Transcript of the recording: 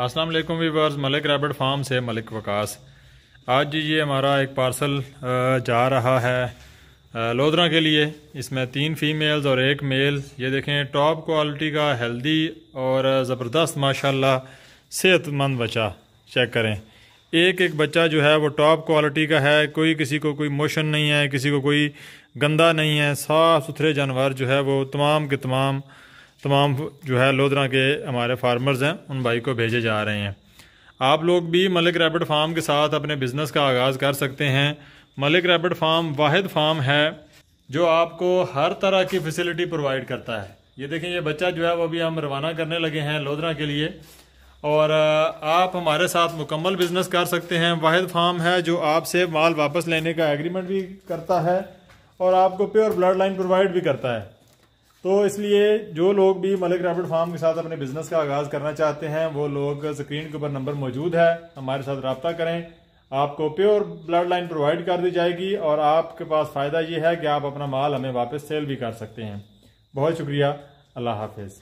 अस्सलाम वालेकुम viewers, Malik rabbit farm से मलिक वकास। आज ये हमारा एक पार्सल जा रहा है लोधरा के लिए। इसमें 3 फीमेल्स और 1 मेल। ये देखें, टॉप क्वालिटी का हेल्दी और ज़बरदस्त माशाल्लाह सेहतमंद बच्चा। चेक करें, एक एक बच्चा जो है वो टॉप क्वालिटी का है। किसी को कोई मोशन नहीं है, किसी को कोई गंदा नहीं है। साफ़ सुथरे जानवर जो है वो तमाम के तमाम जो है लोधरा के हमारे फार्मर्स हैं उन भाई को भेजे जा रहे हैं। आप लोग भी मलिक रैबिट फार्म के साथ अपने बिज़नेस का आगाज़ कर सकते हैं। मलिक रैबिट फार्म वाहिद फार्म है जो आपको हर तरह की फैसिलिटी प्रोवाइड करता है। ये देखें, ये बच्चा जो है वो अभी हम रवाना करने लगे हैं लोधरा के लिए, और आप हमारे साथ मुकम्मल बिज़नेस कर सकते हैं। वाहिद फार्म है जो आपसे माल वापस लेने का एग्रीमेंट भी करता है और आपको प्योर ब्लड लाइन प्रोवाइड भी करता है। तो इसलिए जो लोग भी मलिक रैबिट फार्म के साथ अपने बिजनेस का आगाज़ करना चाहते हैं वो लोग स्क्रीन के ऊपर नंबर मौजूद है, हमारे साथ रब्ता करें। आपको प्योर ब्लड लाइन प्रोवाइड कर दी जाएगी और आपके पास फ़ायदा ये है कि आप अपना माल हमें वापस सेल भी कर सकते हैं। बहुत शुक्रिया। अल्लाह हाफिज़।